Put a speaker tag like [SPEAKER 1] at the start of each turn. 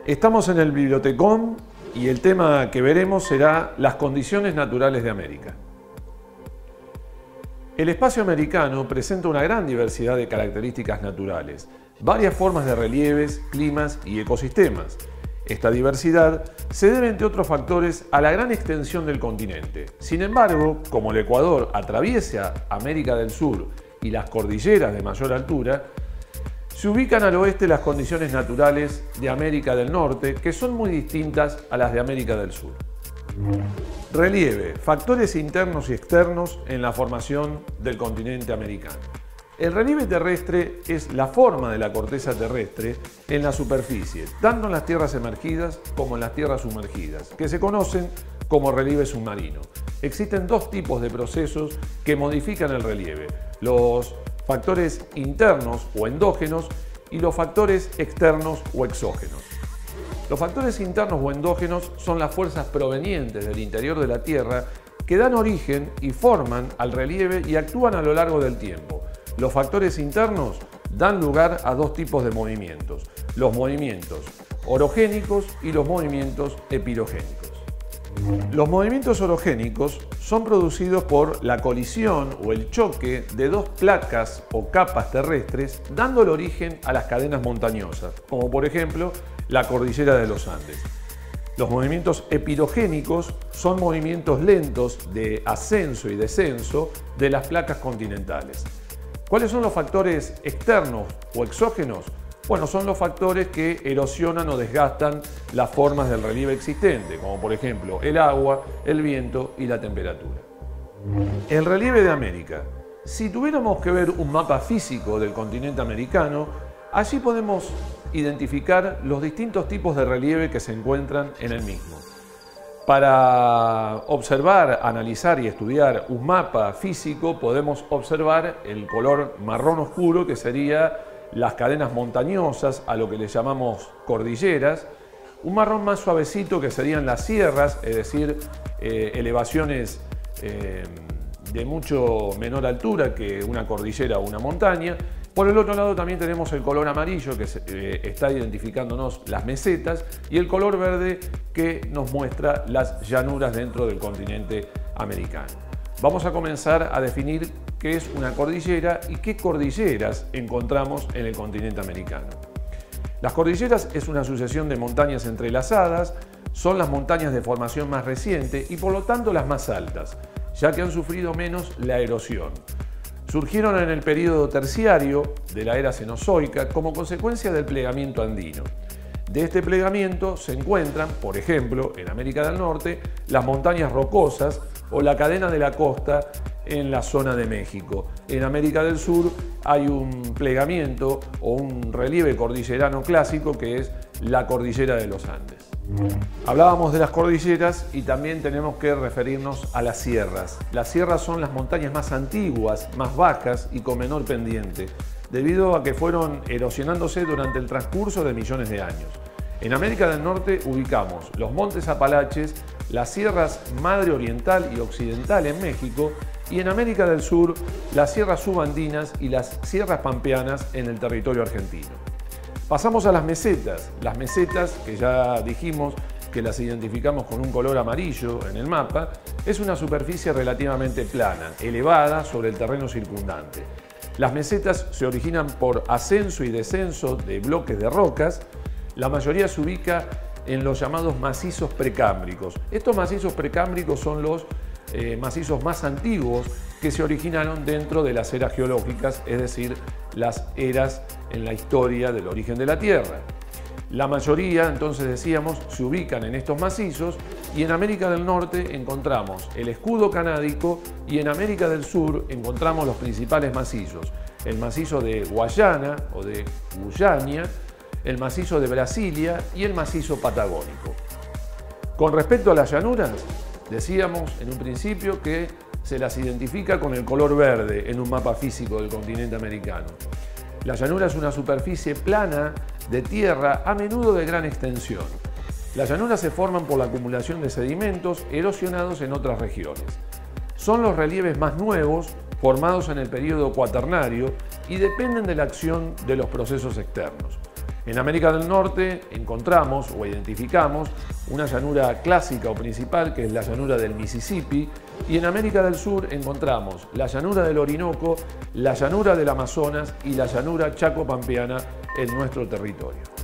[SPEAKER 1] Estamos en el Bibliotecón y el tema que veremos será las condiciones naturales de América. El espacio americano presenta una gran diversidad de características naturales, varias formas de relieves, climas y ecosistemas. Esta diversidad se debe, entre otros factores, a la gran extensión del continente. Sin embargo, como el Ecuador atraviesa América del Sur y las cordilleras de mayor altura, se ubican al oeste las condiciones naturales de América del Norte, que son muy distintas a las de América del Sur. Relieve, factores internos y externos en la formación del continente americano. El relieve terrestre es la forma de la corteza terrestre en la superficie, tanto en las tierras emergidas como en las tierras sumergidas, que se conocen como relieve submarino. Existen dos tipos de procesos que modifican el relieve: los factores internos o endógenos y los factores externos o exógenos. Los factores internos o endógenos son las fuerzas provenientes del interior de la Tierra que dan origen y forman al relieve y actúan a lo largo del tiempo. Los factores internos dan lugar a dos tipos de movimientos: los movimientos orogénicos y los movimientos epirogénicos. Los movimientos orogénicos son producidos por la colisión o el choque de dos placas o capas terrestres, dando el origen a las cadenas montañosas, como por ejemplo la cordillera de los Andes. Los movimientos epirogénicos son movimientos lentos de ascenso y descenso de las placas continentales. ¿Cuáles son los factores externos o exógenos? Bueno, son los factores que erosionan o desgastan las formas del relieve existente, como por ejemplo el agua, el viento y la temperatura. El relieve de América. Si tuviéramos que ver un mapa físico del continente americano, allí podemos identificar los distintos tipos de relieve que se encuentran en el mismo. Para observar, analizar y estudiar un mapa físico podemos observar el color marrón oscuro, que sería las cadenas montañosas, a lo que le llamamos cordilleras, un marrón más suavecito que serían las sierras, es decir, elevaciones de mucho menor altura que una cordillera o una montaña. Por el otro lado también tenemos el color amarillo, que está identificándonos las mesetas, y el color verde, que nos muestra las llanuras dentro del continente americano. Vamos a comenzar a definir qué es una cordillera y qué cordilleras encontramos en el continente americano. Las cordilleras es una sucesión de montañas entrelazadas, son las montañas de formación más reciente y por lo tanto las más altas, ya que han sufrido menos la erosión. Surgieron en el período terciario de la era cenozoica como consecuencia del plegamiento andino. De este plegamiento se encuentran, por ejemplo, en América del Norte, las montañas rocosas o la cadena de la costa en la zona de México. En América del Sur hay un plegamiento o un relieve cordillerano clásico, que es la cordillera de los Andes. Hablábamos de las cordilleras y también tenemos que referirnos a las sierras. Las sierras son las montañas más antiguas, más bajas y con menor pendiente, debido a que fueron erosionándose durante el transcurso de millones de años. En América del Norte ubicamos los montes Apalaches, las sierras Madre Oriental y Occidental en México, y en América del Sur las sierras subandinas y las sierras pampeanas en el territorio argentino. Pasamos a las mesetas. Las mesetas, que ya dijimos que las identificamos con un color amarillo en el mapa, es una superficie relativamente plana, elevada sobre el terreno circundante. Las mesetas se originan por ascenso y descenso de bloques de rocas. La mayoría se ubica en los llamados macizos precámbricos. Estos macizos precámbricos son los macizos más antiguos que se originaron dentro de las eras geológicas, es decir, las eras en la historia del origen de la Tierra. La mayoría, entonces decíamos, se ubican en estos macizos, y en América del Norte encontramos el escudo canádico y en América del Sur encontramos los principales macizos: el macizo de Guayana o de Guyania, el macizo de Brasilia y el macizo patagónico. Con respecto a las llanuras, decíamos en un principio que se las identifica con el color verde en un mapa físico del continente americano. La llanura es una superficie plana de tierra, a menudo de gran extensión. Las llanuras se forman por la acumulación de sedimentos erosionados en otras regiones. Son los relieves más nuevos, formados en el período cuaternario, y dependen de la acción de los procesos externos. En América del Norte encontramos o identificamos una llanura clásica o principal, que es la llanura del Mississippi, y en América del Sur encontramos la llanura del Orinoco, la llanura del Amazonas y la llanura chaco-pampeana en nuestro territorio.